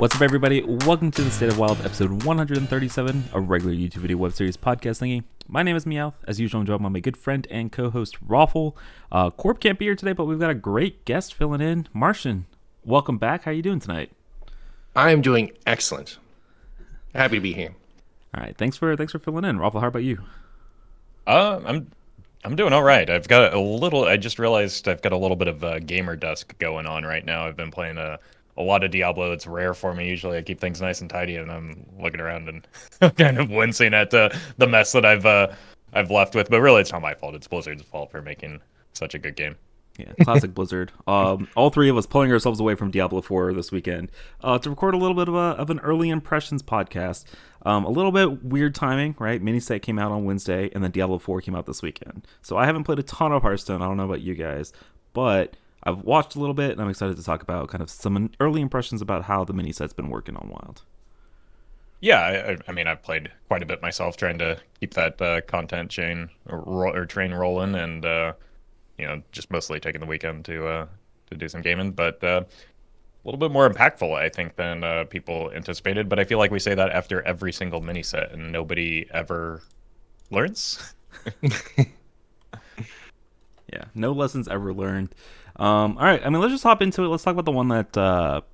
What's up, everybody? Welcome to the State of Wild, episode 137, a regular YouTube video web series podcast thingy. My name is Meowth. As usual, I'm joined by my good friend and co-host, Roffle. Corb can't be here today, but we've got a great guest filling in. Martian, welcome back. How are you doing tonight? I'm doing excellent. Happy to be here. All right, thanks for filling in. Roffle, how about you? I'm doing all right. I've got a little. I just realized I've got a little bit of gamer dusk going on right now. I've been playing a lot of Diablo. It's rare for me. Usually, I keep things nice and tidy, and I'm looking around and I'm kind of wincing at the mess that I've left with. But really, it's not my fault. It's Blizzard's fault for making such a good game. Yeah, classic Blizzard. All three of us pulling ourselves away from Diablo 4 this weekend to record a little bit of an early impressions podcast. A little bit weird timing, right? Miniset came out on Wednesday, and then Diablo 4 came out this weekend. So I haven't played a ton of Hearthstone. I don't know about you guys, but I've watched a little bit, and I'm excited to talk about kind of some early impressions about how the miniset's been working on Wild. Yeah, I mean, I've played quite a bit myself, trying to keep that content chain or train rolling, and just mostly taking the weekend to do some gaming, but a little bit more impactful, I think, than people anticipated. But I feel like we say that after every single mini set, and nobody ever learns. Yeah, no lessons ever learned. All right, I mean, let's just hop into it. Let's talk about the one that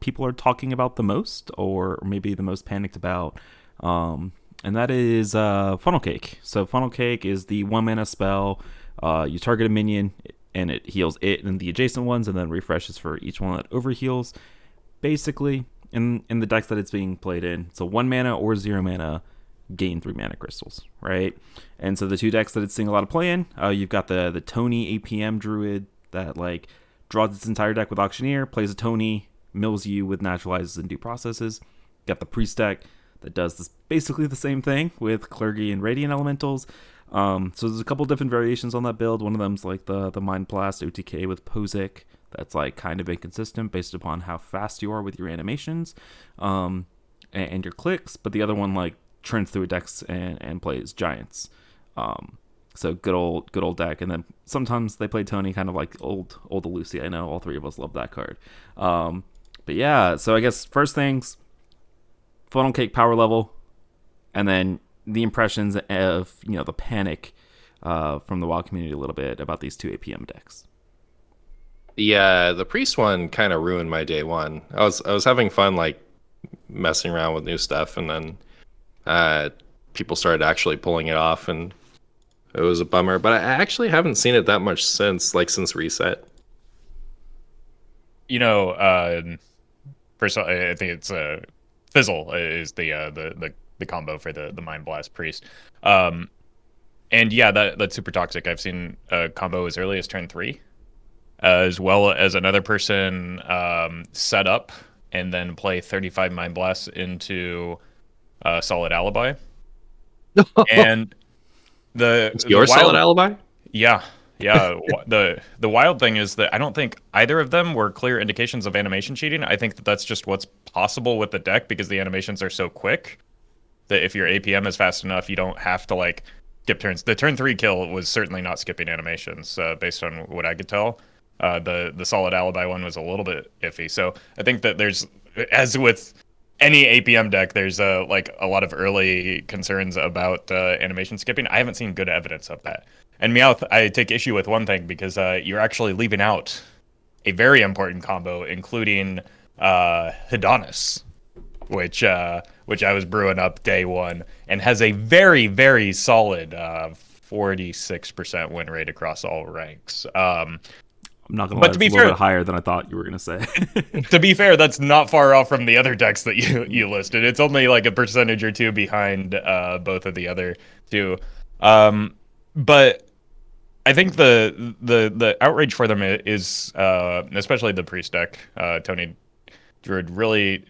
people are talking about the most, or maybe the most panicked about, and that is Funnel Cake. So Funnel Cake is the 1-mana spell. You target a minion, and it heals it and the adjacent ones, and then refreshes for each one that overheals. Basically, in the decks that it's being played in, so 1 mana or 0 mana, gain 3 mana crystals, right? And so the two decks that it's seeing a lot of play in, you've got the Tony APM Druid that draws its entire deck with Auctioneer, plays a Tony, mills you with Naturalizes and Due Processes. Got the Priest deck that does this basically the same thing with Clergy and Radiant Elementals. So there's a couple different variations on that build. One of them's the Mind Blast OTK with Posic. That's kind of inconsistent based upon how fast you are with your animations and your clicks. But the other one trends through decks and plays Giants. So good old deck. And then sometimes they play Tony, kind of like old Lucy. I know all three of us love that card. But yeah, so I guess first things, Funnel Cake power level, and then the impressions of the panic from the WoW community a little bit about these two APM decks. Yeah, the Priest one kind of ruined my day one. I was having fun messing around with new stuff, and then people started actually pulling it off, and it was a bummer. But I actually haven't seen it that much since reset. First of all, I think it's Fizzle is the combo for the Mind Blast Priest. And yeah, that's super toxic. I've seen a combo as early as turn 3, as well as another person set up and then play 35 Mind Blasts into Solid Alibi. And your Solid Alibi? Yeah. The wild thing is that I don't think either of them were clear indications of animation cheating. I think that's just what's possible with the deck, because the animations are so quick that if your APM is fast enough, you don't have to skip turns. The turn 3 kill was certainly not skipping animations, based on what I could tell. The Solid Alibi one was a little bit iffy. So I think that there's, as with any APM deck, there's a lot of early concerns about animation skipping. I haven't seen good evidence of that. And Meowth, I take issue with one thing, because you're actually leaving out a very important combo, including Hedonus, which I was brewing up day one, and has a very, very solid 46% win rate across all ranks. I'm not gonna lie, it's a little bit higher than I thought you were gonna say. To be fair, that's not far off from the other decks that you listed. It's only a percentage or two behind both of the other two. But I think the outrage for them is especially the Priest deck. Tony Druid really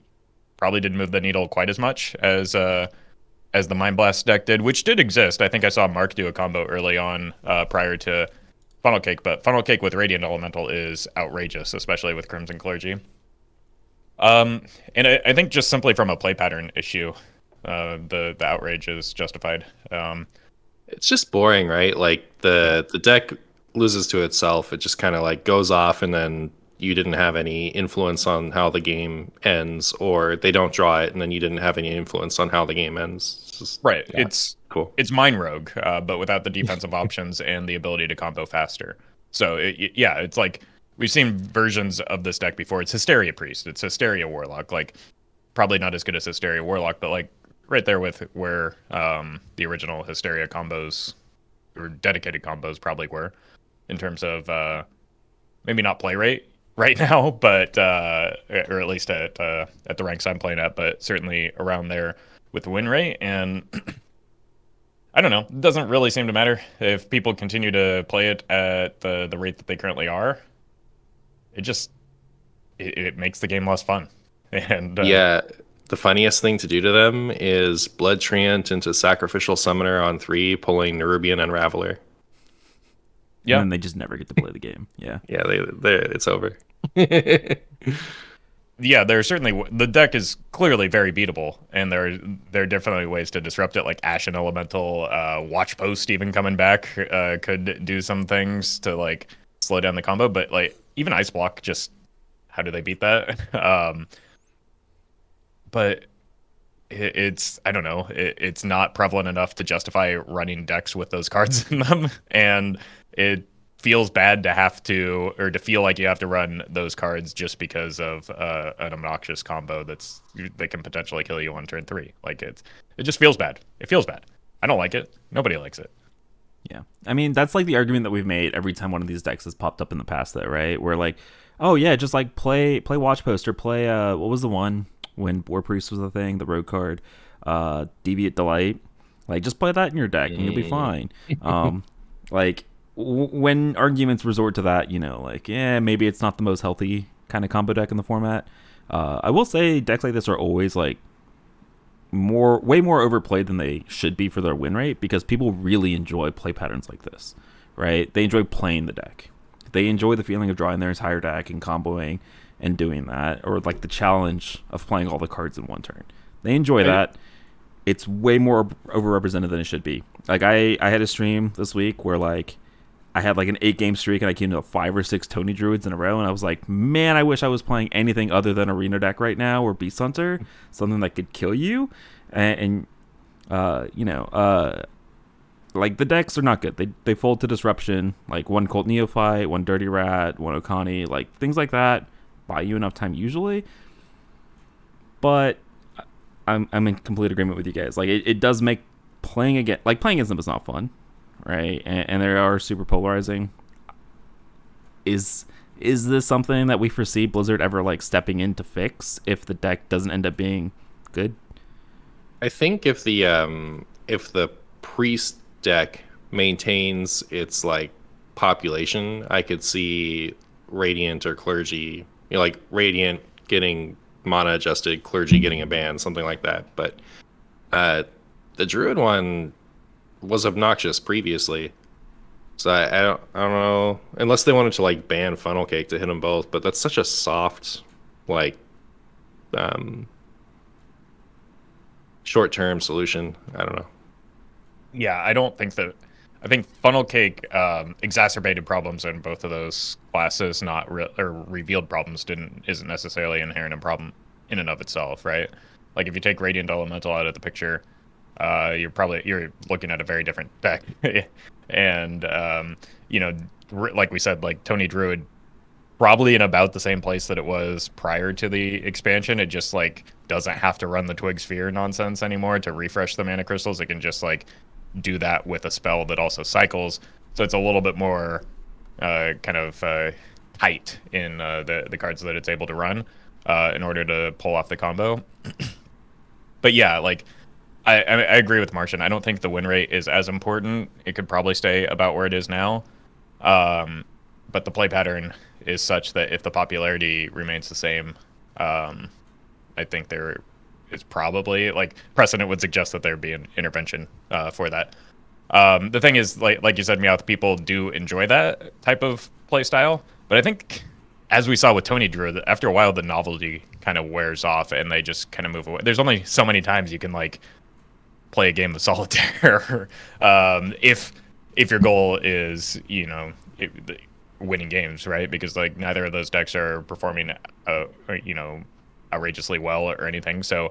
probably didn't move the needle quite as much as the Mind Blast deck did, which did exist. I think I saw Mark do a combo early on prior to Funnel Cake, but Funnel Cake with Radiant Elemental is outrageous, especially with Crimson Clergy. And I think just simply from a play pattern issue, the outrage is justified. It's just boring, right? The deck loses to itself. It just kind of goes off and then you didn't have any influence on how the game ends, or they don't draw it and then you didn't have any influence on how the game ends. It's just, Right. yeah, It's cool. It's Mind Rogue, but without the defensive options and the ability to combo faster. So yeah, it's like we've seen versions of this deck before. It's Hysteria Priest. It's Hysteria Warlock. Like probably not as good as Hysteria Warlock, but like right there with where the original Hysteria combos or dedicated combos probably were in terms of maybe not play rate right now, but or at least at the ranks I'm playing at, but certainly around there with win rate. And I don't know, it doesn't really seem to matter if people continue to play it at the rate that they currently are. It just it makes the game less fun. And Yeah, the funniest thing to do to them is Blood Treant into Sacrificial Summoner on 3, pulling Nerubian Unraveler. And then they just never get to play the game. Yeah. Yeah, it's over. Yeah, there's certainly the deck is clearly very beatable, and there are definitely ways to disrupt it, like Ashen Elemental, Watch Post even coming back could do some things to like slow down the combo. But like even Ice Block, just how do they beat that? But it's I don't know, it's not prevalent enough to justify running decks with those cards in them, and it feels bad to have to, or to feel like you have to run those cards just because of an obnoxious combo that can potentially kill you on turn 3. Like it just feels bad. It feels bad. I don't like it. Nobody likes it. Yeah. I mean, that's like the argument that we've made every time one of these decks has popped up in the past, though, right? We're like, oh yeah, just like play Watch Post, or play what was the one when War Priest was the thing, the road card, Deviate Delight. Like just play that in your deck and you'll be fine. Like when arguments resort to that, you know, like, yeah, maybe it's not the most healthy kind of combo deck in the format. I will say decks like this are always like way more overplayed than they should be for their win rate, because people really enjoy play patterns like this, right? They enjoy playing the deck. They enjoy the feeling of drawing their entire deck and comboing and doing that, or like the challenge of playing all the cards in one turn. They enjoy that. It's way more overrepresented than it should be. Like I had a stream this week where like I had like an 8-game streak and I came to 5 or 6 Tony Druids in a row, and I was like, man, I wish I was playing anything other than Arena deck right now, or Beast Hunter, something that could kill you. And you know, like the decks are not good. They fold to disruption. Like one Cult Neophyte, one Dirty Rat, one Okani, like things like that buy you enough time usually. But I'm in complete agreement with you guys. Like it does make playing against them is not fun. Right, and they are super polarizing. Is this something that we foresee Blizzard ever like stepping in to fix if the deck doesn't end up being good? I think if the priest deck maintains its like population, I could see Radiant or Clergy, you know, like Radiant getting mana adjusted, Clergy getting a ban, something like that. But the Druid one was obnoxious previously, so I don't know, unless they wanted to like ban Funnel Cake to hit them both, but that's such a soft like short-term solution. I don't know. Yeah, I think Funnel Cake exacerbated problems in both of those classes, not or revealed problems isn't necessarily inherent in problem in and of itself, right? Like if you take Radiant Elemental out of the picture, you're looking at a very different deck. And you know, like we said, like Tony Druid probably in about the same place that it was prior to the expansion. It just like doesn't have to run the Twig Sphere nonsense anymore to refresh the mana crystals. It can just like do that with a spell that also cycles, so it's a little bit more kind of tight in the cards that it's able to run in order to pull off the combo. But yeah, like I agree with Martian. I don't think the win rate is as important. It could probably stay about where it is now. But the play pattern is such that if the popularity remains the same, I think there is probably, like, precedent would suggest that there'd be an intervention for that. The thing is, like you said, Meowth, people do enjoy that type of play style. But I think, as we saw with Tony Drew, after a while, the novelty kind of wears off and they just kind of move away. There's only so many times you can, like, play a game of solitaire if your goal is, you know, winning games, right? Because like neither of those decks are performing, outrageously well or anything. So,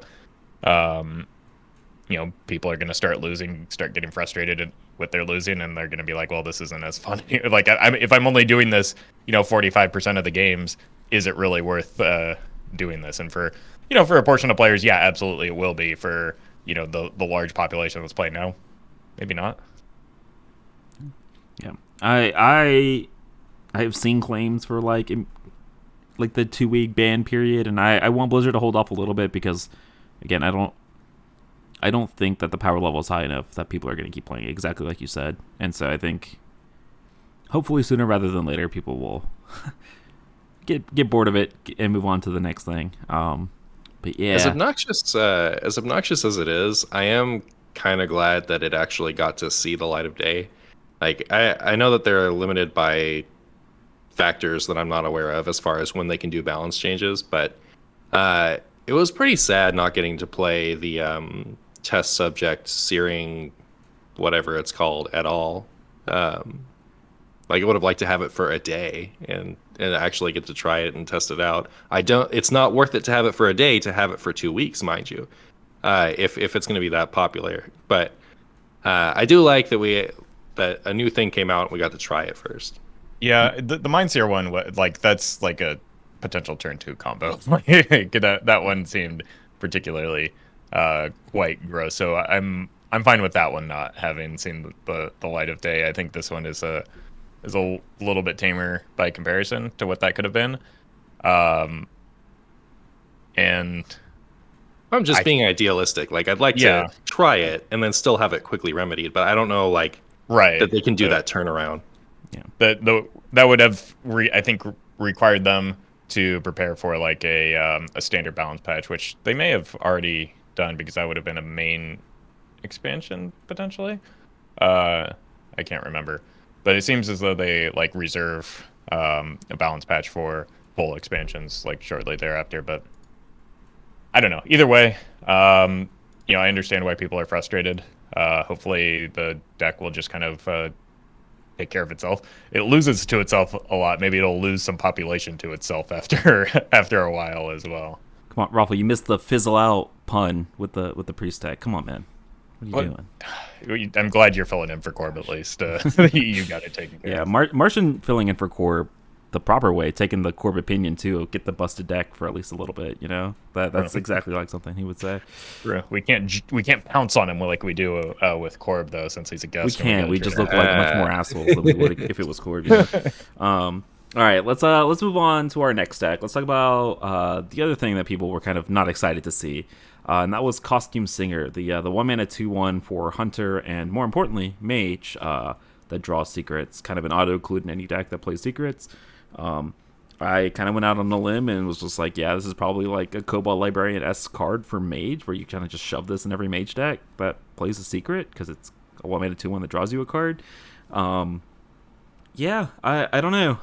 people are going to start losing, start getting frustrated with their losing, and they're going to be like, well, this isn't as fun. Like, if I'm only doing this, 45% of the games, is it really worth doing this? And for a portion of players, yeah, absolutely, it will be. For the large population that's playing now, maybe not. Yeah, I have seen claims for like the 2-week ban period, and I want Blizzard to hold off a little bit because, again, I don't think that the power level is high enough that people are going to keep playing it, exactly like you said. And so I think hopefully sooner rather than later people will get bored of it and move on to the next thing. But yeah, as obnoxious as it is, I am kind of glad that it actually got to see the light of day. Like I know that they're limited by factors that I'm not aware of as far as when they can do balance changes, but it was pretty sad not getting to play the test subject searing, whatever it's called, at all. Like I would have liked to have it for a day and actually get to try it and test it out. It's not worth it to have it for a day, to have it for 2 weeks, mind you, if it's going to be that popular. But I do like that a new thing came out and we got to try it first. Yeah, the Mindseer one, like that's like a potential turn 2 combo. That one seemed particularly quite gross. So I'm fine with that one not having seen the light of day. I think this one is a little bit tamer by comparison to what that could have been. And I'm just being idealistic. Like I'd like to try it and then still have it quickly remedied, but I don't know that they can do that turnaround. Yeah, that would have I think required them to prepare for like a standard balance patch, which they may have already done because that would have been a main expansion potentially. I can't remember, but it seems as though they like reserve a balance patch for full expansions like shortly thereafter. But I don't know. Either way, I understand why people are frustrated. Hopefully the deck will just kind of take care of itself. It loses to itself a lot. Maybe it'll lose some population to itself after a while as well. Come on, Roffle, you missed the fizzle out pun with the priest tag. Come on, man. What are you doing? I'm glad you're filling in for Corb at least. You got it taken care of. Yeah, Martian filling in for Corb the proper way, taking the Corb opinion too, get the busted deck for at least a little bit. That's exactly like something he would say. We can't pounce on him like we do with Corb though, since he's a guest. We can't. We just look like much more assholes than we would if it was Corb. All right, let's move on to our next deck. Let's talk about the other thing that people were kind of not excited to see, and that was Costume Singer, the 1-mana 2/1 for Hunter and more importantly Mage that draws secrets, kind of an auto include in any deck that plays secrets. I kind of went out on a limb and was just like, yeah, this is probably like a Cobalt Librarian-esque card for Mage, where you kind of just shove this in every Mage deck that plays a secret because it's a 1-mana 2/1 that draws you a card. Yeah, I don't know.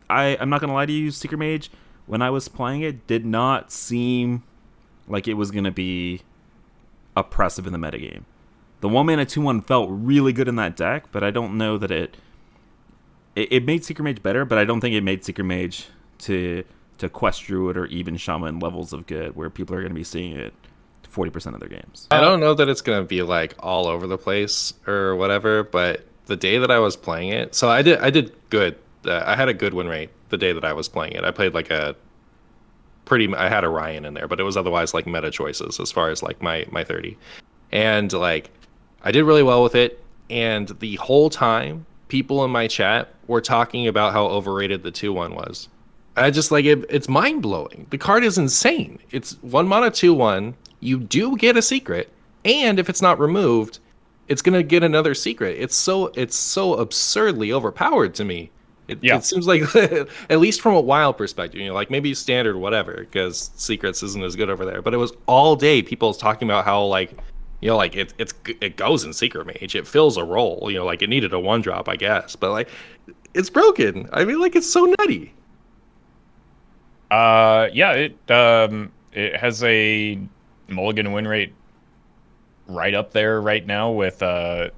I'm not going to lie to you, Secret Mage, when I was playing it, did not seem like it was going to be oppressive in the metagame. The 1-mana 2/1 felt really good in that deck, but I don't know that it made Secret Mage better, but I don't think it made Secret Mage to Quest Druid or even Shaman levels of good, where people are going to be seeing it 40% of their games. I don't know that it's going to be like all over the place or whatever, but the day that I was playing it, so I did good. I had a good win rate the day that I was playing it. I played like I had a Ryan in there, but it was otherwise like meta choices as far as like my 30. And like I did really well with it, and the whole time people in my chat were talking about how overrated the 2/1 was. I just like it's mind-blowing. The card is insane. It's 1-mana 2/1. You do get a secret, and if it's not removed, it's going to get another secret. It's so absurdly overpowered to me. It seems like, at least from a wild perspective, like maybe standard, whatever, because secrets isn't as good over there. But it was all day people talking about how like it goes in Secret Mage. It fills a role. Like it needed a 1-drop, I guess, but like it's broken. I mean, like it's so nutty. It has a mulligan win rate right up there right now with the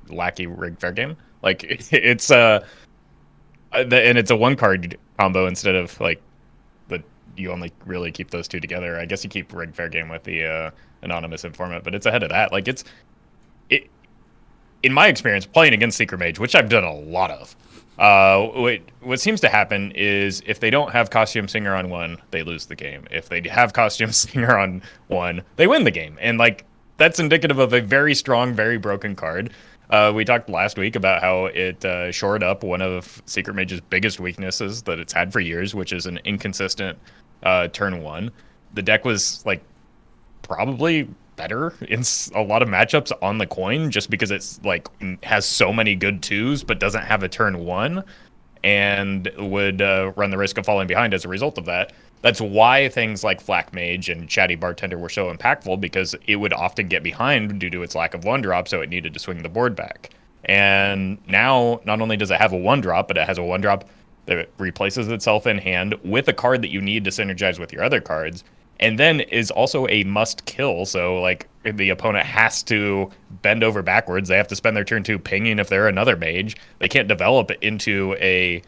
Lackey Rig Fair Game. Like it's And it's a 1-card combo instead of like you only really keep those 2 together. I guess you keep Rig Fair Game with the anonymous informant, but it's ahead of that. Like it in my experience playing against Secret Mage, which I've done a lot of. What seems to happen is if they don't have Costume Singer on 1, they lose the game. If they have Costume Singer on 1, they win the game. And like that's indicative of a very strong, very broken card. We talked last week about how it shored up one of Secret Mage's biggest weaknesses that it's had for years, which is an inconsistent turn 1. The deck was like probably better in a lot of matchups on the coin just because it's like has so many good 2s but doesn't have a turn 1 and would run the risk of falling behind as a result of that. That's why things like Flak Mage and Chatty Bartender were so impactful, because it would often get behind due to its lack of 1-drop, so it needed to swing the board back. And now, not only does it have a 1-drop, but it has a 1-drop that replaces itself in hand with a card that you need to synergize with your other cards, and then is also a must-kill, so like the opponent has to bend over backwards. They have to spend their turn 2 pinging if they're another mage. They can't develop into a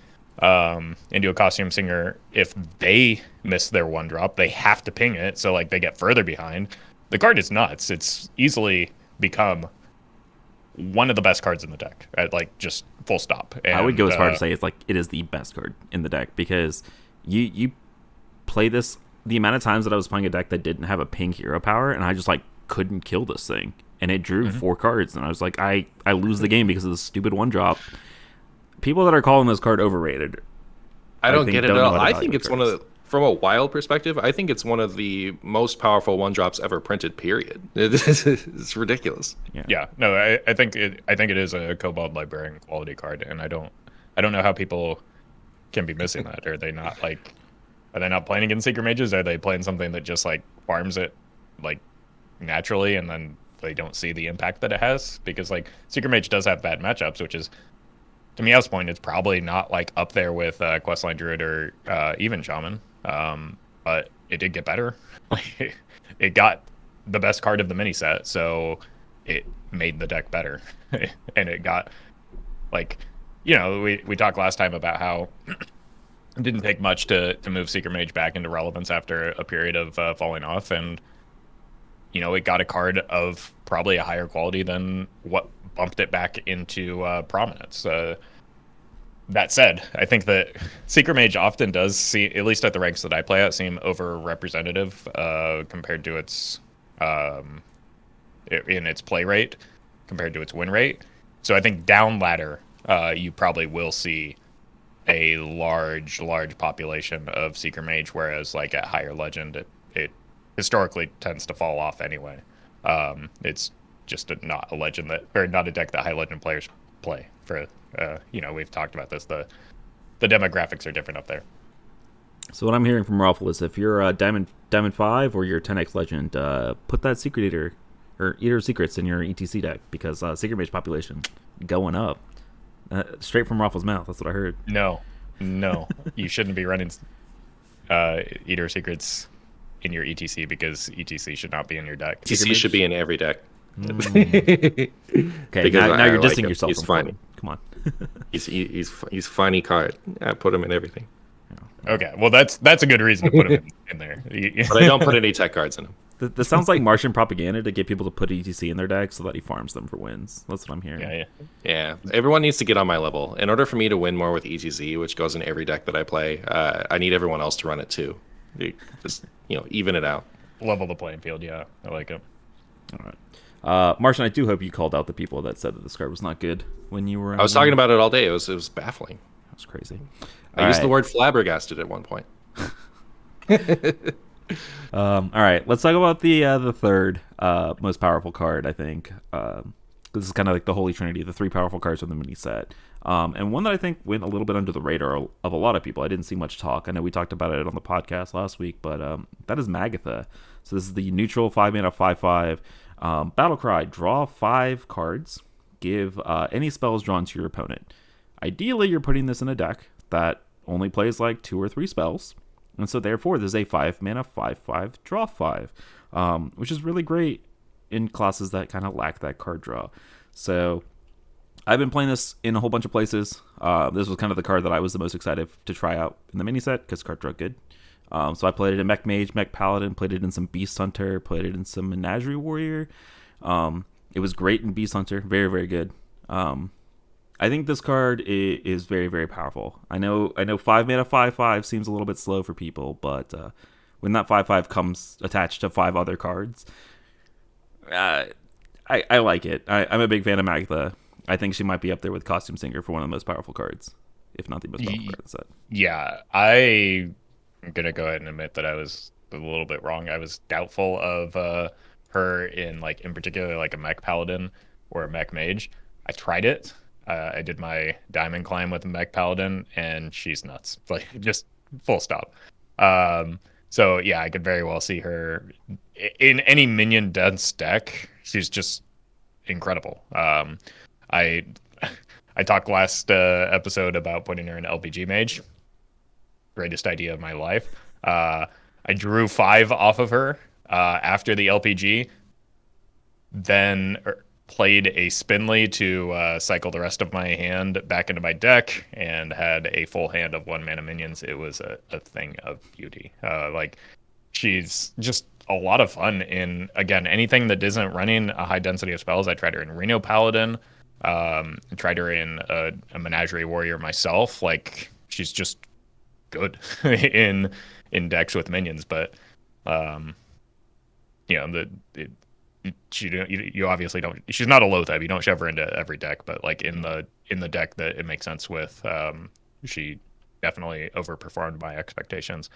Costume Singer if they miss their 1-drop. They have to ping it, so like they get further behind. The card is nuts. It's easily become one of the best cards in the deck, at like just full stop. And, I would go as far to say it's like it is the best card in the deck, because you play this the amount of times that I was playing a deck that didn't have a ping hero power, and I just like couldn't kill this thing, and it drew 4 cards, and I was like, I lose the game because of this stupid 1-drop. People that are calling this card overrated, I don't get it at all. I think it's cards. one of the, from a wild perspective, I think it's one of the most powerful 1-drops ever printed, period. It's ridiculous. Yeah. No, I think it is a Kobold Librarian quality card, and I don't know how people can be missing that. Are they not playing against Secret Mages? Are they playing something that just like farms it like naturally, and then they don't see the impact that it has? Because like Secret Mage does have bad matchups, which is, to Meow's point, it's probably not like up there with Questline Druid or even Shaman, but it did get better. It got the best card of the mini set, so it made the deck better. And it got like, we talked last time about how it didn't take much to move Secret Mage back into relevance after a period of falling off, and it got a card of probably a higher quality than what bumped it back into prominence. That said, I think that Secret Mage often does see, at least at the ranks that I play at, seem over-representative compared to its in its play rate compared to its win rate. So I think down ladder, you probably will see a large population of Secret Mage, whereas like at higher legend, it historically tends to fall off anyway. It's just not a legend not a deck that high legend players play for. We've talked about this. The demographics are different up there. So what I'm hearing from Roffle is if you're a Diamond 5 or you're 10x Legend, put that Secret Eater or Eater of Secrets in your ETC deck, because Secret Mage population going up. Straight from Roffle's mouth. That's what I heard. No, you shouldn't be running Eater of Secrets in your ETC, because ETC should not be in your deck. ETC should be in every deck. Okay, now you're dissing yourself. He's funny. Come on. he's funny card. I put him in everything. Okay, well that's a good reason to put him in there. But I don't put any tech cards in him. This sounds like Martian propaganda to get people to put ETC in their deck so that he farms them for wins. That's what I'm hearing. Yeah. Everyone needs to get on my level. In order for me to win more with ETC, which goes in every deck that I play, I need everyone else to run it too. Just even it out. Level the playing field. Yeah, I like it. All right. Martian, I do hope you called out the people that said that this card was not good when you were. I was talking about it all day. It was baffling. That was crazy. I used the word flabbergasted at one point. All right, let's talk about the third most powerful card. I think this is kind of like the holy trinity, the 3 powerful cards from the mini set, and one that I think went a little bit under the radar of a lot of people. I didn't see much talk. I know we talked about it on the podcast last week, but that is Magda. So this is the neutral 5-mana 5/5 battle cry. Draw 5 cards. Give any spells drawn to your opponent. Ideally, you're putting this in a deck that only plays like 2 or 3 spells. And so therefore, there's a 5-mana 5/5 draw 5, which is really great in classes that kind of lack that card draw. So I've been playing this in a whole bunch of places. This was kind of the card that I was the most excited to try out in the mini set because card draw good. So I played it in Mech Mage, Mech Paladin, played it in some Beast Hunter, played it in some Menagerie Warrior. It was great in Beast Hunter, very, very good. I think this card is very, very powerful. I know 5 mana 5/5 seems a little bit slow for people, but when that 5/5 comes attached to 5 other cards, I like it. I'm a big fan of Magda. I think she might be up there with Costume Singer for one of the most powerful cards, if not the most powerful card in the set. Yeah, I'm gonna go ahead and admit that I was a little bit wrong. I was doubtful of her in particular like a Mech Paladin or a Mech Mage. I tried it. I did my diamond climb with a Mech Paladin, and she's nuts. Like, just full stop. So yeah, I could very well see her in any minion dense deck. She's just incredible. I talked last episode about putting her in LPG Mage. Greatest idea of my life. I drew 5 off of her after the LPG, then played a Spinley to cycle the rest of my hand back into my deck, and had a full hand of 1 mana minions. It was a thing of beauty. She's just a lot of fun in, again, anything that isn't running a high density of spells. I tried her in Reno Paladin. Tried her in a Menagerie Warrior myself. Like, she's just good in decks with minions, but you obviously don't. She's not a low type. You don't shove her into every deck, but like in the deck that it makes sense with, she definitely overperformed my expectations.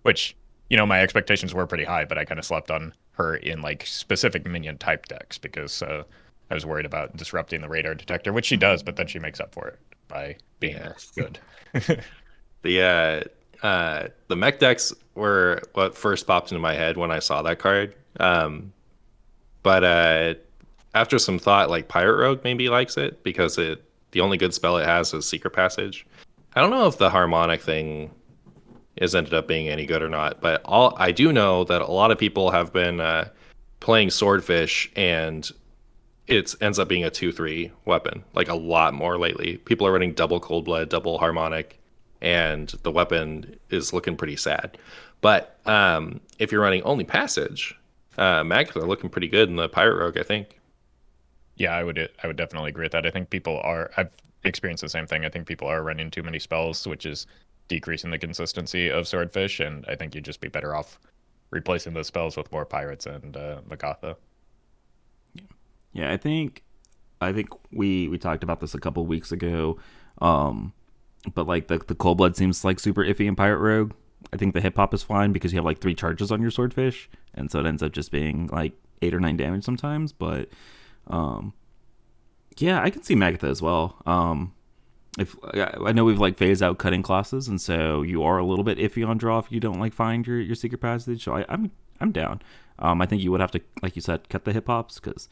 Which, my expectations were pretty high, but I kind of slept on her in like specific minion type decks because I was worried about disrupting the radar detector, which she does, but then she makes up for it by being good. The mech decks were what first popped into my head when I saw that card. But after some thought, like Pirate Rogue maybe likes it because the only good spell it has is Secret Passage. I don't know if the harmonic thing has ended up being any good or not, but I do know that a lot of people have been playing Swordfish, and it ends up being a 2/3 weapon, like a lot more lately. People are running double Cold Blood, double Harmonic, and the weapon is looking pretty sad. But if you're running only Passage, Magda are looking pretty good in the Pirate Rogue, I think. Yeah, I would definitely agree with that. I think I've experienced the same thing. I think people are running too many spells, which is decreasing the consistency of Swordfish, and I think you'd just be better off replacing those spells with more Pirates and Magatha. Yeah, I think we talked about this a couple of weeks ago, but like the Cold Blood seems like super iffy in Pirate Rogue. I think the hip hop is fine because you have like 3 charges on your Swordfish, and so it ends up just being like 8 or 9 damage sometimes. But yeah, I can see Magda as well. If I know we've like phased out cutting classes, and so you are a little bit iffy on draw if you don't like find your Secret Passage. So I'm down. I think you would have to, like you said, cut the hip hops because,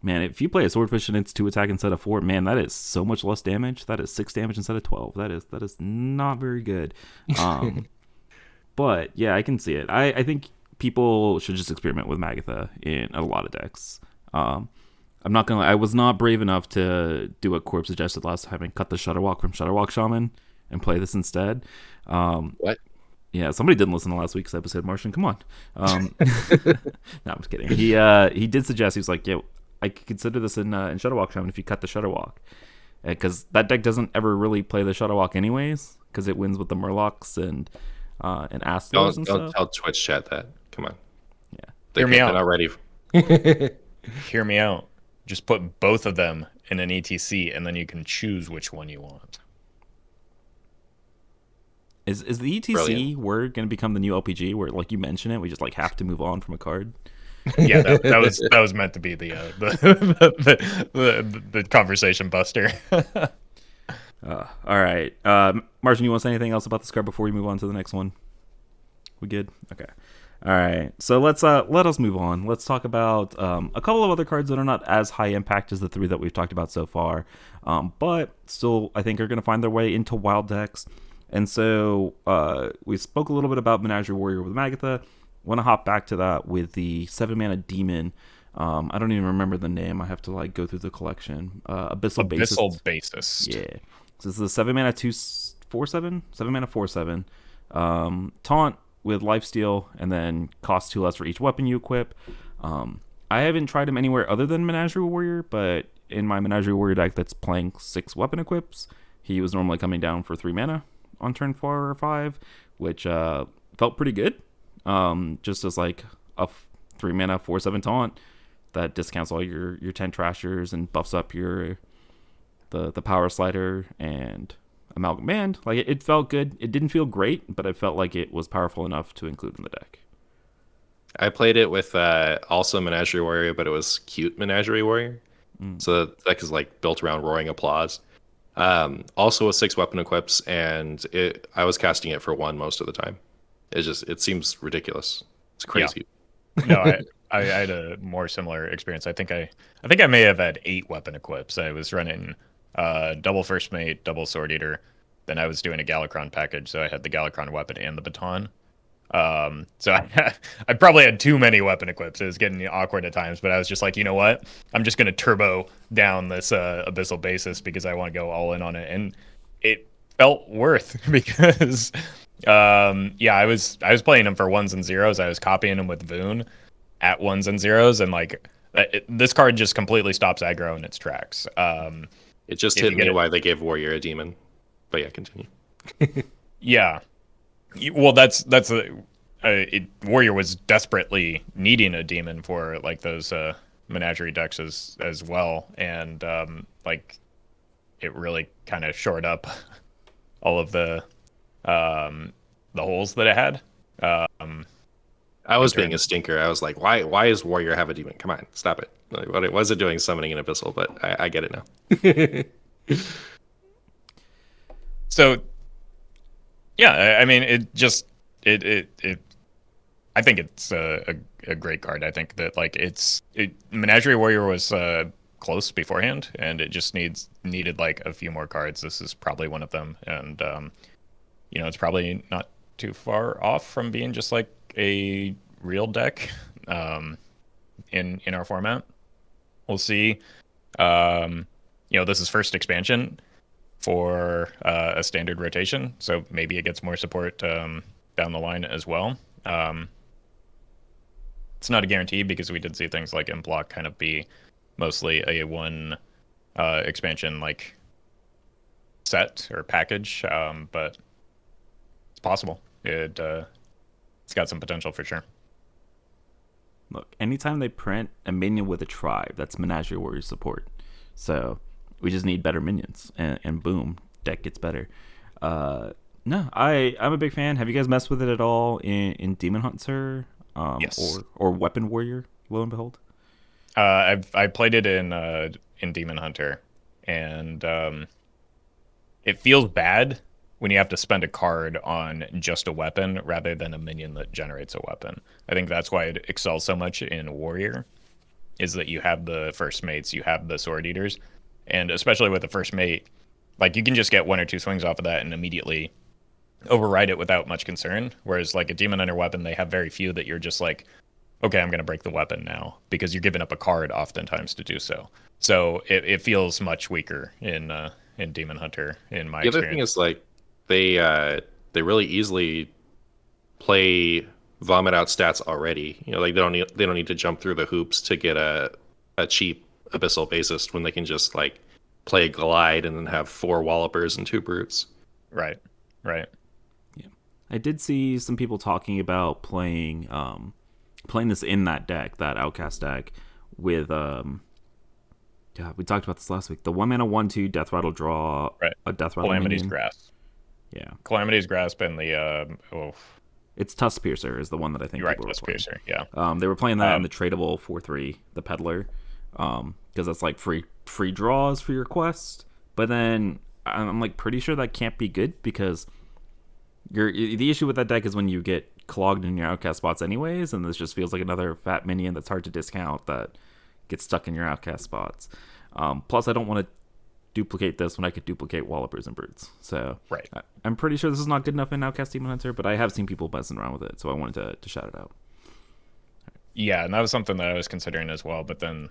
man, if you play a Swordfish and it's 2 attack instead of 4, man, that is so much less damage. That is 6 damage instead of 12. That is not very good. But yeah, I can see it. I think people should just experiment with Magatha in a lot of decks. I'm not gonna lie, I was not brave enough to do what Corb suggested last time and cut the Shutterwalk from Shutterwalk Shaman and play this instead. What? Yeah, somebody didn't listen to last week's episode, Martian. Come on. No, I'm just kidding. He did suggest, he was like, yeah, I could consider this in Shutterwalk Shaman if you cut the Shutterwalk. Because that deck doesn't ever really play the Shutterwalk anyways, because it wins with the Murlocs and Astlers and stuff. Don't tell Twitch chat that. Come on. Yeah. Hear me out. They're not ready. Hear me out. Just put both of them in an ETC, and then you can choose which one you want. Is the ETC Brilliant. word going to become the new LPG, where like you mention it, we just like have to move on from a card? Yeah, that was meant to be the conversation buster. All right, Martian, you want to say anything else about this card before we move on to the next one? We good? Okay. All right, so let us move on. Let's talk about a couple of other cards that are not as high impact as the 3 that we've talked about so far, but still I think are going to find their way into wild decks. And so we spoke a little bit about Menagerie Warrior with Magatha. Want to hop back to that with the 7 mana demon. I don't even remember the name. I have to like go through the collection. Abyssal Basis. Abyssal Basis. Yeah. So this is a 7 mana 2/4/7, 7 mana 4/7. Taunt with lifesteal, and then cost 2 less for each weapon you equip. I haven't tried him anywhere other than Menagerie Warrior, but in my Menagerie Warrior deck that's playing 6 weapon equips, he was normally coming down for 3 mana on turn 4 or 5, which felt pretty good. Just as like a 3 mana 4/7 taunt that discounts all your 10 trashers and buffs up your the power slider and amalgam band. Like it felt good. It didn't feel great, but I felt like it was powerful enough to include in the deck. I played it with also Menagerie Warrior, but it was cute Menagerie Warrior. So the deck is like built around Roaring Applause. Also with 6 weapon equips, and I was casting it for 1 most of the time. It seems ridiculous. It's crazy. Yeah. No, I had a more similar experience. I think I may have had 8 weapon equips. I was running double First Mate, double Sword Eater. Then I was doing a Galakron package, so I had the Galakron weapon and the baton. So I probably had too many weapon equips. It was getting awkward at times, but I was just like, you know what? I'm just gonna turbo down this Abyssal Basis because I want to go all in on it, and it felt worth because I was playing him for 1s and 0s. I was copying him with Voon at 1s and 0s, and like this card just completely stops aggro in its tracks. It just hit me why they gave Warrior a demon, but yeah, continue. Yeah. Well, that's Warrior was desperately needing a demon for like those Menagerie decks as well, and like it really kind of shored up all of the holes that it had. I was being a stinker. I was like, why does Warrior have a demon? Come on, stop it. Like, what was it doing summoning an Abyssal? But I get it now. So yeah, I mean, it just it I think it's a great card. I think that like Menagerie Warrior was close beforehand, and it just needed like a few more cards. This is probably one of them, and it's probably not too far off from being just like a real deck in our format. We'll see. This is first expansion for a standard rotation, so maybe it gets more support down the line as well. It's not a guarantee because we did see things like M-Block kind of be mostly a one expansion like set or package, but it's possible. It's got some potential for sure. Look, anytime they print a minion with a tribe, that's Menagerie Warrior support. So we just need better minions, and boom, deck gets better. No, I'm a big fan. Have you guys messed with it at all in Demon Hunter? Yes. Or Weapon Warrior, lo and behold? I played it in Demon Hunter, and it feels bad when you have to spend a card on just a weapon rather than a minion that generates a weapon. I think that's why it excels so much in Warrior, is that you have the First Mates, you have the Sword Eaters, and especially with the First Mate, like you can just get 1 or 2 swings off of that and immediately override it without much concern. Whereas like a Demon Hunter weapon, they have very few that you're just like, okay, I'm going to break the weapon now, because you're giving up a card oftentimes to do so. So it feels much weaker in Demon Hunter in my experience. The other thing is like they really easily play vomit out stats already. Like they don't need to jump through the hoops to get a cheap Abyssal Basis when they can just like play a Glide and then have 4 Wallopers and 2 Brutes. Right. Yeah. I did see some people talking about playing this in that deck, that Outcast deck, with we talked about this last week. The 1 mana 1/2 Death Rattle draw, right. A Death Rattle Calamity's minion. Grasp. Yeah. Calamity's Grasp and the It's Tusk Piercer is the one that I think you're right, people Tusk were playing. Piercer, yeah. They were playing that in the tradable 4/3, the Peddler, because that's like free draws for your quest. But then I'm like pretty sure that can't be good, because the issue with that deck is when you get clogged in your outcast spots anyways, and this just feels like another fat minion that's hard to discount that gets stuck in your outcast spots. Plus, I don't want to duplicate this when I could duplicate Wallopers and Brutes. So right. I'm pretty sure this is not good enough in Outcast Demon Hunter, but I have seen people messing around with it, so I wanted to shout it out. Yeah, and that was something that I was considering as well. But then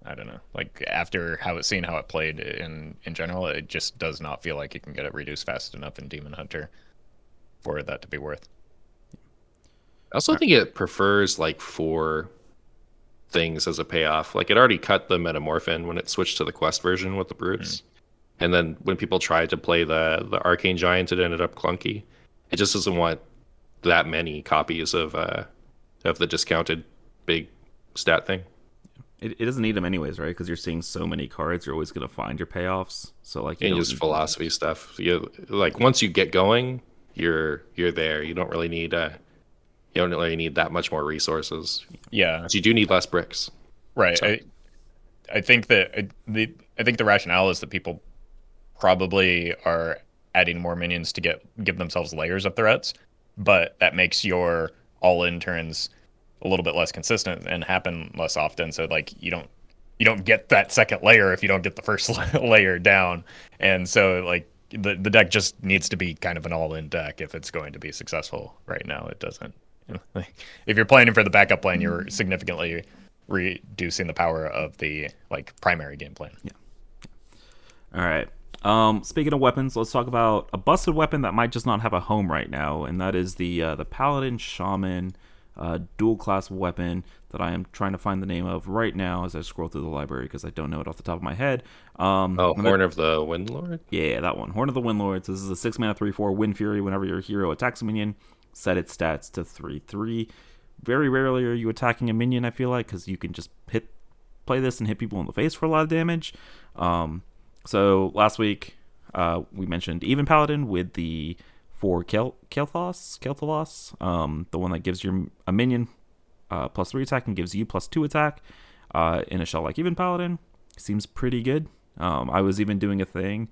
I don't know. Like after seeing how it played in general, it just does not feel like you can get it reduced fast enough in Demon Hunter for that to be worth. I also think it prefers like 4 things as a payoff. Like it already cut the metamorphin when it switched to the quest version with the brutes. And then when people tried to play the arcane giant, it ended up clunky. It just doesn't want that many copies of the discounted big stat thing. It doesn't need them anyways, right? Because you're seeing so many cards, you're always going to find your payoffs. So like, And just philosophy stuff. You like once you get going, you're there. You don't really need that much more resources. Yeah, But you do need less bricks. right. So. I think that I think the rationale is that people probably are adding more minions to give themselves layers of threats, but that makes your all-in turns a little bit less consistent and happen less often. So like you don't get that second layer if you don't get the first layer down, and so like the deck just needs to be kind of an all-in deck if it's going to be successful. Right now, it doesn't. Like, if you're planning for the backup plan, you're significantly reducing the power of the like primary game plan. Yeah. All right. Speaking of weapons, let's talk about a busted weapon that might just not have a home right now, and that is the Paladin Shaman dual class weapon that I am trying to find the name of right now as I scroll through the library because I don't know it off the top of my head. Horn of the Windlord? Yeah, that one. Horn of the Windlord. So this is a 6 mana 3/4 Wind Fury. Whenever your hero attacks a minion, set its stats to 3/3. Very rarely are you attacking a minion, I feel like, because you can just play this and hit people in the face for a lot of damage. So last week we mentioned Even Paladin with the 4 Kel'Thas, the one that gives a minion +3 attack and gives you +2 attack in a shell like Even Paladin. Seems pretty good. I was even doing a thing.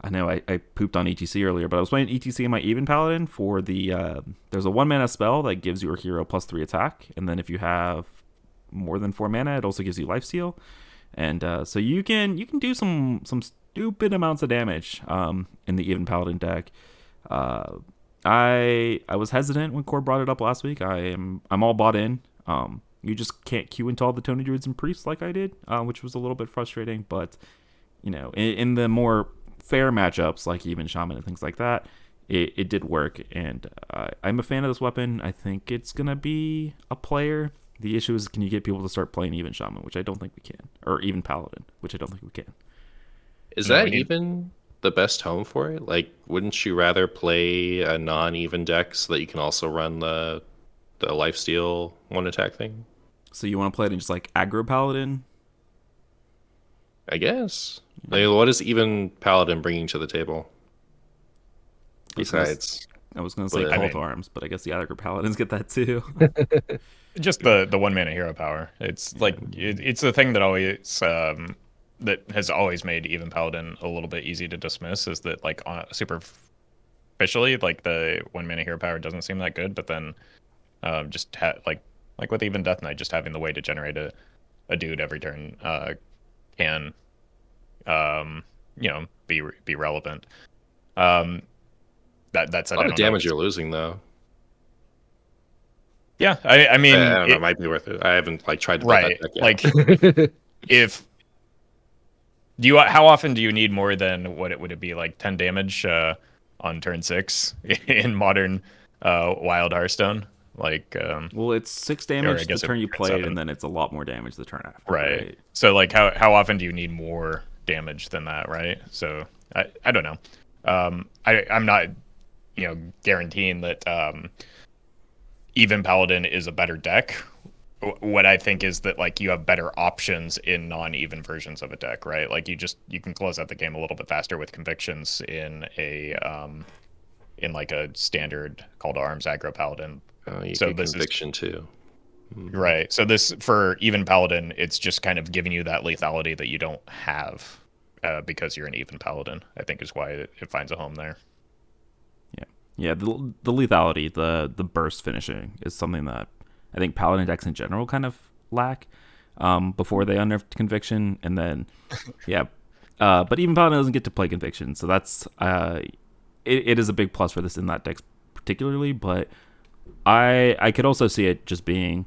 I know I pooped on ETC earlier, but I was playing ETC in my Even Paladin for the there's a 1 mana spell that gives your hero +3 attack, and then if you have more than 4 mana, it also gives you lifesteal. And so you can do some stupid amounts of damage in the Even Paladin deck. I was hesitant when Core brought it up last week. I'm all bought in. You just can't queue into all the Tony Druids and Priests like I did, which was a little bit frustrating. But in the more fair matchups like Even Shaman and things like that, it did work. And I'm a fan of this weapon. I think it's gonna be a player. The issue is, can you get people to start playing Even Shaman, which I don't think we can, or Even Paladin, which I don't think we can. Is that even the best home for it? Like, wouldn't you rather play a non-even deck so that you can also run the lifesteal 1 attack thing? So you want to play it in just like aggro Paladin? I guess. Like, what is Even Paladin bringing to the table? Besides, I was going to say Cult Arms, but I guess the aggro Paladins get that too. Just the 1 mana hero power. It's like it's a thing that always that has always made Even Paladin a little bit easy to dismiss. Is that like superficially, like the 1 mana hero power doesn't seem that good, but then like with Even Death Knight, just having the way to generate a dude every turn can be relevant. That's a lot of damage you're losing though. Yeah, I mean, I don't know, it might be worth it. I haven't tried to play that deck yet. Like, how often do you need more than what would it be, like 10 damage on turn 6 in modern Wild Hearthstone? Like, well, it's 6 damage the turn you played, and then it's a lot more damage the turn after. Right. So like, how often do you need more damage than that? Right. So I don't know. I'm not guaranteeing that Even Paladin is a better deck. What I think is that like you have better options in non-even versions of a deck, right? Like you can close out the game a little bit faster with convictions in like a standard Call to Arms aggro Paladin. So this conviction too. Right. So this for Even Paladin, it's just kind of giving you that lethality that you don't have because you're an Even Paladin. I think is why it finds a home there. Yeah, the lethality, the burst finishing is something that I think Paladin decks in general kind of lack before they unnerfed Conviction, and then but even Paladin doesn't get to play Conviction, so that's it is a big plus for this in that deck particularly. But I could also see it just being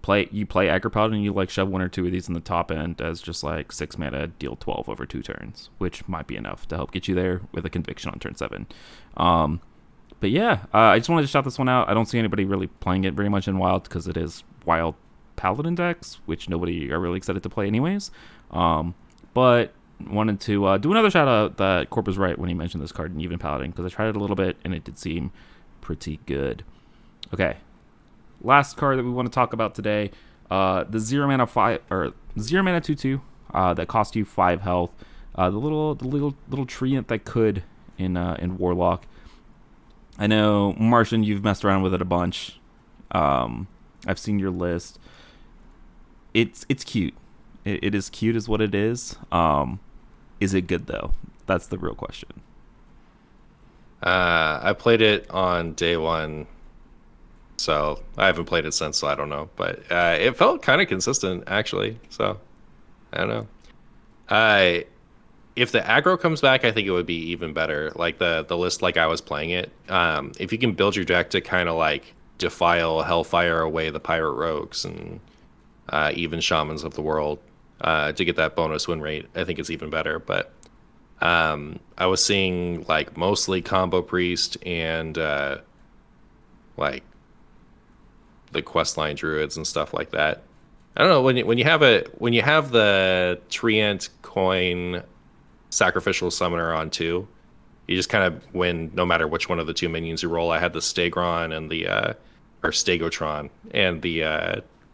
play aggro paladin and you like shove 1 or 2 of these in the top end as just like 6 mana, deal 12 over 2 turns, which might be enough to help get you there with a conviction on turn 7. But yeah, I just wanted to shout this one out. I don't see anybody really playing it very much in Wild because it is Wild Paladin decks, which nobody are really excited to play anyways. But wanted to do another shout out that Corp was right when he mentioned this card in Even Paladin, because I tried it a little bit and it did seem pretty good. Okay, last card that we want to talk about today, the 0 mana 2/2 that cost you 5 health. The little treant that could in Warlock. I know, Martian, you've messed around with it a bunch. I've seen your list. It's cute. It is cute, is what it is. Is it good though? That's the real question. I played it on day 1, so I haven't played it since, so I don't know. But it felt kind of consistent actually. So I don't know. If the aggro comes back, I think it would be even better. Like the list, like I was playing it. If you can build your deck to kind of like defile, hellfire away the pirate rogues and even shamans of the world to get that bonus win rate, I think it's even better. But I was seeing like mostly combo priest and like the questline druids and stuff like that. I don't know, when you have the treant coin sacrificial summoner on 2, you just kind of win no matter which one of the 2 minions you roll. I had the Stegron and the or Stegotron and the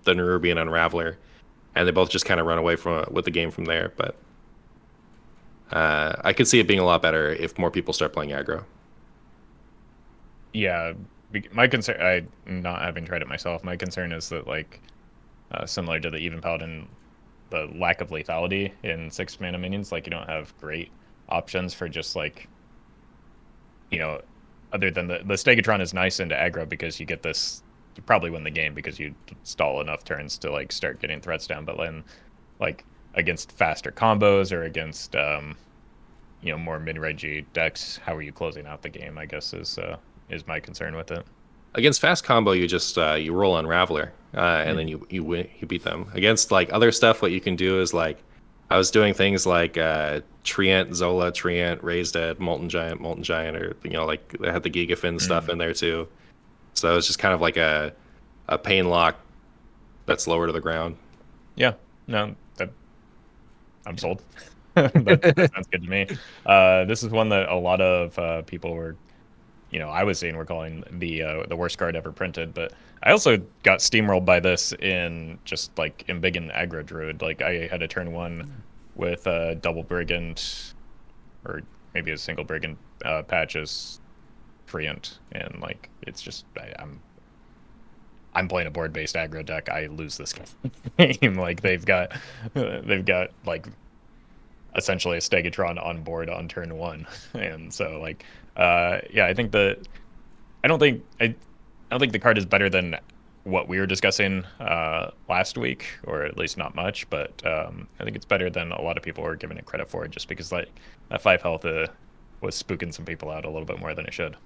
Nerubian Unraveler, and they both just kind of run away with the game from there. But I could see it being a lot better if more people start playing aggro. Yeah, my concern, I not having tried it myself, my concern is that like similar to the Even Paladin, the lack of lethality in 6 mana minions, like you don't have great options for just like, you know, other than the Stegatron is nice into aggro because you get this, you probably win the game because you stall enough turns to like start getting threats down. But then like against faster combos or against you know, more mid-rangey decks, how are you closing out the game, I guess is my concern with it. Against fast combo, you just you roll Unraveler, and then you win, you beat them. Against like other stuff, what you can do is like I was doing things like Treant, Zola, Treant, Raised Dead, Molten Giant, or you know, like they had the Gigafin stuff in there too. So it's just kind of like a pain lock that's lower to the ground. Yeah, no, I'm sold. that sounds good to me. This is one that a lot of people were, you know, I was saying we're calling the worst card ever printed, but I also got steamrolled by this in just like Embiggen Aggro Druid. Like I had a turn 1 with a double Brigand, or maybe a single Brigand patches Treant, and like it's just I'm playing a board-based aggro deck. I lose this game. Like they've got like essentially a Stegatron on board on turn 1, and so like yeah, I think I don't think the card is better than what we were discussing last week, or at least not much, but I think it's better than a lot of people were giving it credit for, just because like that 5 health was spooking some people out a little bit more than it should.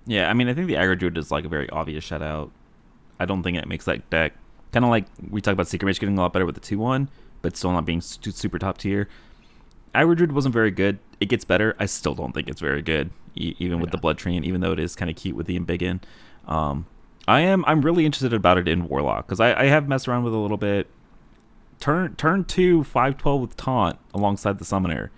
Yeah, I mean, I think the aggro druid is like a very obvious shutout. I don't think it makes that deck, kind of like we talked about Secret Mage getting a lot better with the 2/1, but still not being super top tier. Aggro Druid wasn't very good. It gets better. I still don't think it's very good, even with the Blood Treant, even though it is kind of cute with the Embiggen. I'm really interested about it in Warlock, because I have messed around with it a little bit. Turn 2, 5/12 with Taunt alongside the Summoner.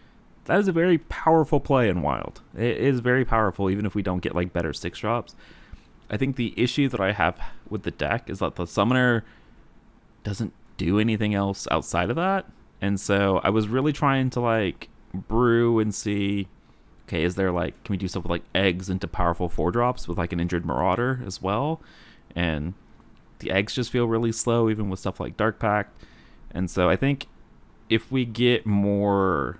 That is a very powerful play in Wild. It is very powerful, even if we don't get like better 6 drops. I think the issue that I have with the deck is that the Summoner doesn't do anything else outside of that. And so I was really trying to like brew and see, okay, is there like, can we do stuff with like eggs into powerful 4-drops with like an Injured Marauder as well? And the eggs just feel really slow, even with stuff like Dark Pact. And so I think if we get more,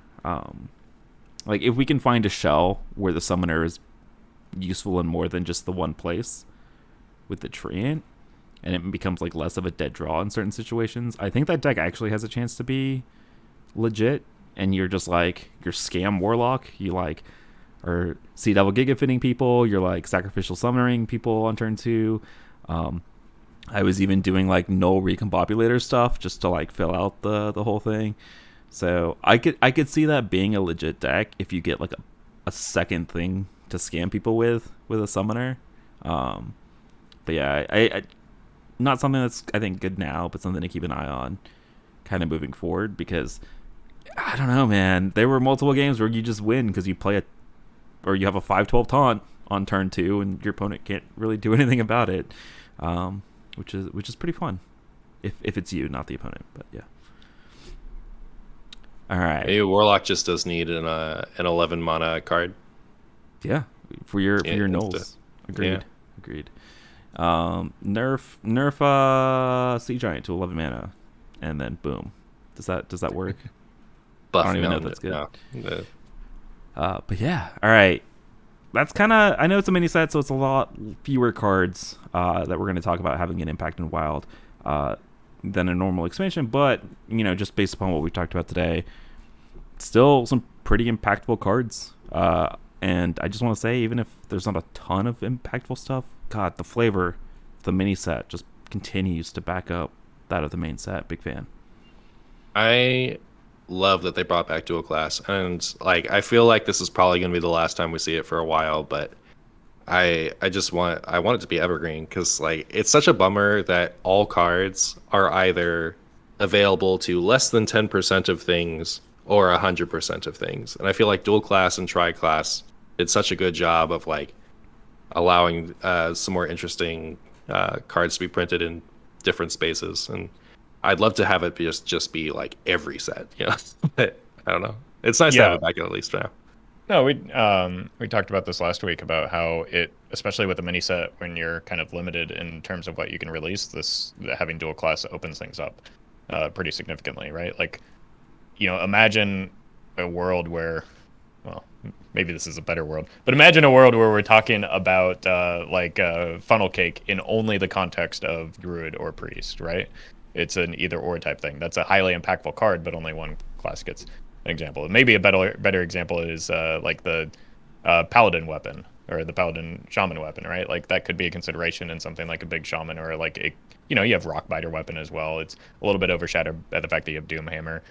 like if we can find a shell where the Summoner is useful in more than just the one place with the Treant, and it becomes like less of a dead draw in certain situations, I think that deck actually has a chance to be legit. And you're just like, you're scam Warlock, you like or Sea Devil Giga Fitting people, you're like sacrificial summoning people on turn 2. I was even doing like null recombobulator stuff just to like fill out the whole thing. So I could see that being a legit deck if you get like a second thing to scam people with a summoner. But yeah, I not something that's I think good now, but something to keep an eye on, kind of moving forward, because I don't know, man. There were multiple games where you just win because you play or you have a 5/12 taunt on turn 2, and your opponent can't really do anything about it, which is pretty fun, if it's you, not the opponent. But yeah. All right. Maybe Warlock just does need an 11 mana card. Yeah, for your Yeah, nulls. Agreed. yeah. Agreed. Nerf Sea Giant to 11 mana, and then boom. Does that work? I don't even know if that's good. No. But yeah, all right. That's kind of, I know it's a mini set, so it's a lot fewer cards that we're going to talk about having an impact in Wild than a normal expansion. But just based upon what we talked about today, still some pretty impactful cards. And I just want to say, even if there's not a ton of impactful stuff, God, the flavor of the mini set just continues to back up that of the main set. Big fan. I love that they brought back dual class, and like I feel like this is probably going to be the last time we see it for a while, but I want it to be evergreen, because like it's such a bummer that all cards are either available to less than 10% of things or 100% of things, and I feel like dual class and tri class did such a good job of like allowing some more interesting cards to be printed in different spaces, and I'd love to have it just be like every set, but I don't know. It's nice to have it back at least now. No, we talked about this last week about how it, especially with a mini set, when you're kind of limited in terms of what you can release, having dual class opens things up pretty significantly, right? Like, imagine a world where, well, maybe this is a better world, but imagine a world where we're talking about funnel cake in only the context of druid or priest, right? It's an either or type thing. That's a highly impactful card, but only one class gets an example. Maybe a better example is like the Paladin weapon or the Paladin Shaman weapon, right? Like that could be a consideration in something like a big Shaman, or like you have Rockbiter weapon as well. It's a little bit overshadowed by the fact that you have Doomhammer.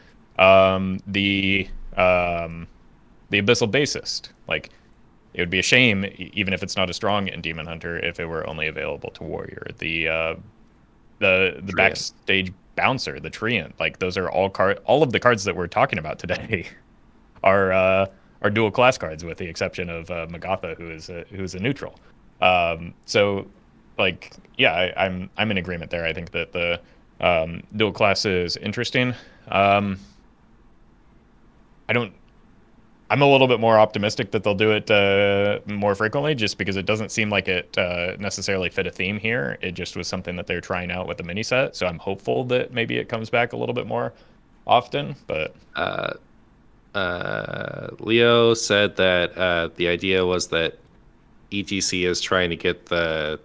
The Abyssal Basist, like it would be a shame, even if it's not as strong in Demon Hunter, if it were only available to Warrior. The backstage bouncer, the Treant, like those are all of the cards that we're talking about today are dual class cards, with the exception of Magda, who's a neutral. So like, yeah, I'm in agreement there. I think that the dual class is interesting. I'm a little bit more optimistic that they'll do it more frequently, just because it doesn't seem like it necessarily fit a theme here. It just was something that they're trying out with the mini set. So I'm hopeful that maybe it comes back a little bit more often. But Leo said that the idea was that ETC is trying to get the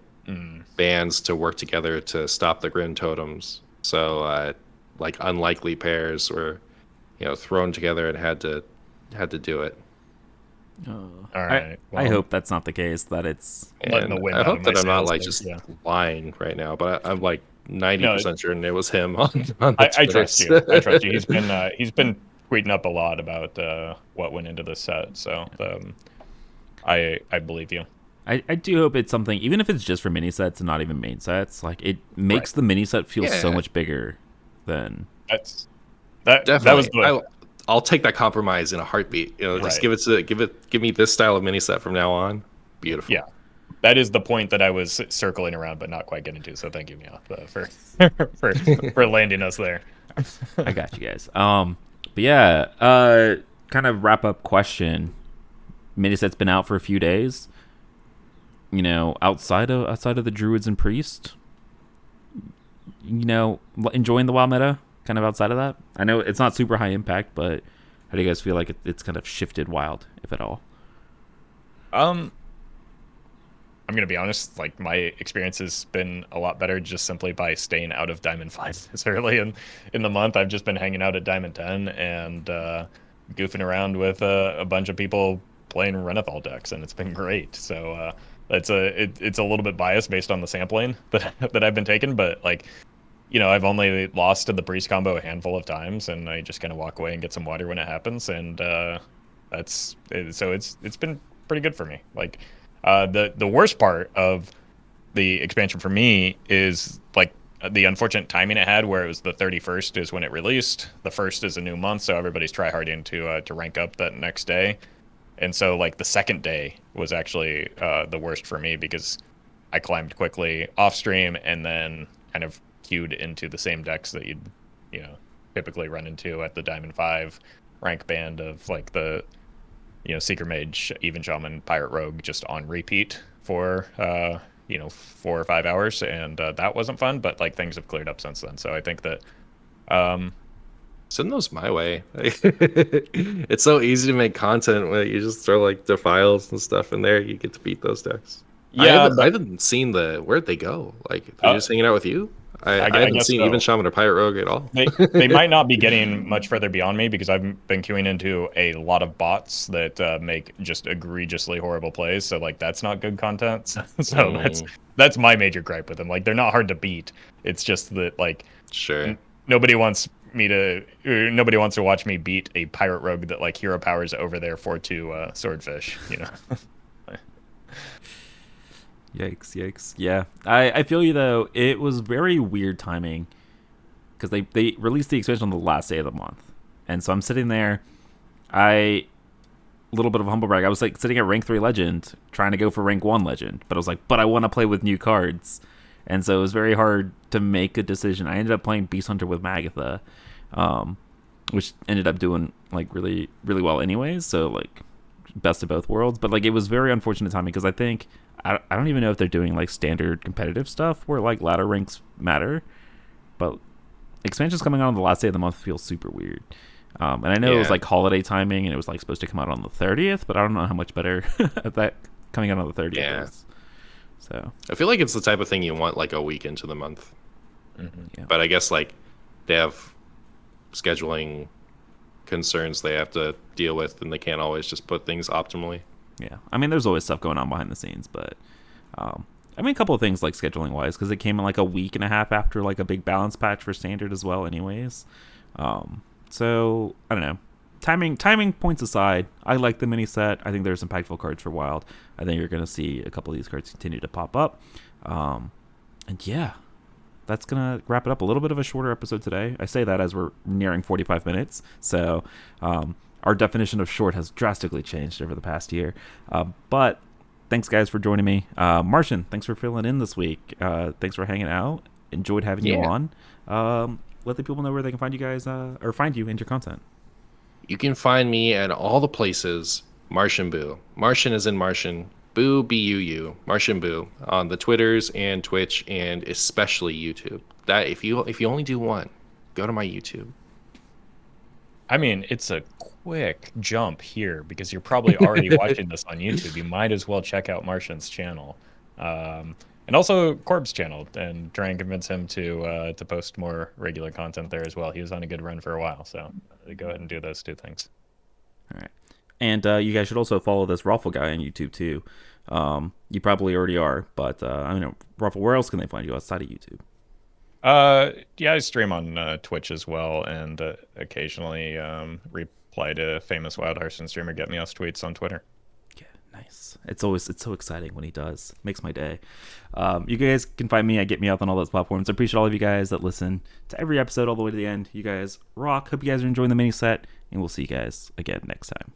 bands to work together to stop the Grin Totems. So like unlikely pairs were thrown together and had to do it. All right. I hope that's not the case. That it's letting the wind I out hope of that my I'm not sails like there, just yeah. lying right now, but I'm like 90% sure it was him on the I trust you. Twitters. I trust you. He's been tweeting up a lot about what went into this set, so I believe you. I do hope it's something, even if it's just for mini sets and not even main sets, like it makes the mini set feel so much bigger than Definitely. I'll take that compromise in a heartbeat. Just give me this style of mini set from now on. Beautiful. Yeah, that is the point that I was circling around, but not quite getting to. So thank you, Mia, for landing us there. I got you guys. But yeah, kind of wrap up question. Mini set's been out for a few days. Outside of the druids and priests, enjoying the wild meta. Kind of outside of that, I know it's not super high impact, but how do you guys feel like it's kind of shifted wild, if at all? I'm gonna be honest. Like my experience has been a lot better just simply by staying out of Diamond 5 this early in the month. I've just been hanging out at Diamond 10 and goofing around with a bunch of people playing Renethal decks, and it's been great. So it's a little bit biased based on the sampling that I've been taking, but like, I've only lost to the priest combo a handful of times, and I just kind of walk away and get some water when it happens, and so it's been pretty good for me. Like, the worst part of the expansion for me is like the unfortunate timing it had, where it was the 31st is when it released. The 1st is a new month, so everybody's tryharding to rank up that next day. And so like the second day was actually the worst for me, because I climbed quickly off stream and then kind of queued into the same decks that you'd typically run into at the Diamond 5 rank band of like the Seeker Mage, Even Shaman, Pirate Rogue, just on repeat for 4 or 5 hours, and that wasn't fun. But like things have cleared up since then, so I think that send those my way. It's so easy to make content when you just throw like defiles and stuff in there. You get to beat those decks. Yeah, I haven't seen where'd they go. Like, they're just hanging out with you. I haven't seen so. Even Shaman or Pirate Rogue at all. They might not be getting much further beyond me, because I've been queuing into a lot of bots that make just egregiously horrible plays. So like that's not good content. So that's my major gripe with them. Like, they're not hard to beat. It's just that like sure nobody wants to watch me beat a Pirate Rogue that like hero powers over their 4/2 swordfish. Yikes. Yeah, I feel you though. It was very weird timing, because they released the expansion on the last day of the month, and so I'm sitting there. Little bit of a humble brag. I was like sitting at rank 3 legend, trying to go for rank 1 legend, but I was like, but I want to play with new cards, and so it was very hard to make a decision. I ended up playing Beast Hunter with Magda, which ended up doing like really really well anyways. So like best of both worlds, but like it was very unfortunate timing, because I think I don't even know if they're doing like standard competitive stuff where like ladder ranks matter, but expansions coming out on the last day of the month feels super weird. And I know it was like holiday timing, and it was like supposed to come out on the 30th, but I don't know how much better at that coming out on the 30th is. So I feel like it's the type of thing you want like a week into the month. Yeah. But I guess like they have scheduling concerns they have to deal with, and they can't always just put things optimally. Yeah, I mean, there's always stuff going on behind the scenes, but I mean, a couple of things like scheduling wise, because it came in like a week and a half after like a big balance patch for standard as well anyways. So I don't know, timing points aside, I like the mini set. I think there's impactful cards for Wild. I think you're going to see a couple of these cards continue to pop up. And yeah, that's going to wrap it up. A little bit of a shorter episode today. I say that as we're nearing 45 minutes. So our definition of short has drastically changed over the past year. But thanks, guys, for joining me. Martian, thanks for filling in this week. Thanks for hanging out. Enjoyed having you on. Let the people know where they can find you guys, or find you and your content. You can find me at all the places. MartianBuu. Martian is in Martian. Boo, B-U-U. MartianBuu on the Twitters and Twitch, and especially YouTube. That if you only do one, go to my YouTube. I mean, it's a quick jump here, because you're probably already watching this on YouTube. You might as well check out Martian's channel, and also Corb's channel, and try and convince him to post more regular content there as well. He was on a good run for a while, so go ahead and do those two things. All right. And you guys should also follow this Roffle guy on YouTube too. You probably already are, but I don't know, Roffle, where else can they find you outside of YouTube? Yeah, I stream on Twitch as well, and occasionally reply to famous Wild Hearthstone streamer Get Me Us tweets on Twitter. Yeah, nice. It's so exciting when he does. Makes my day. You guys can find me at Get Me Out on all those platforms. I appreciate all of you guys that listen to every episode all the way to the end. You guys rock. Hope you guys are enjoying the mini set, and we'll see you guys again next time.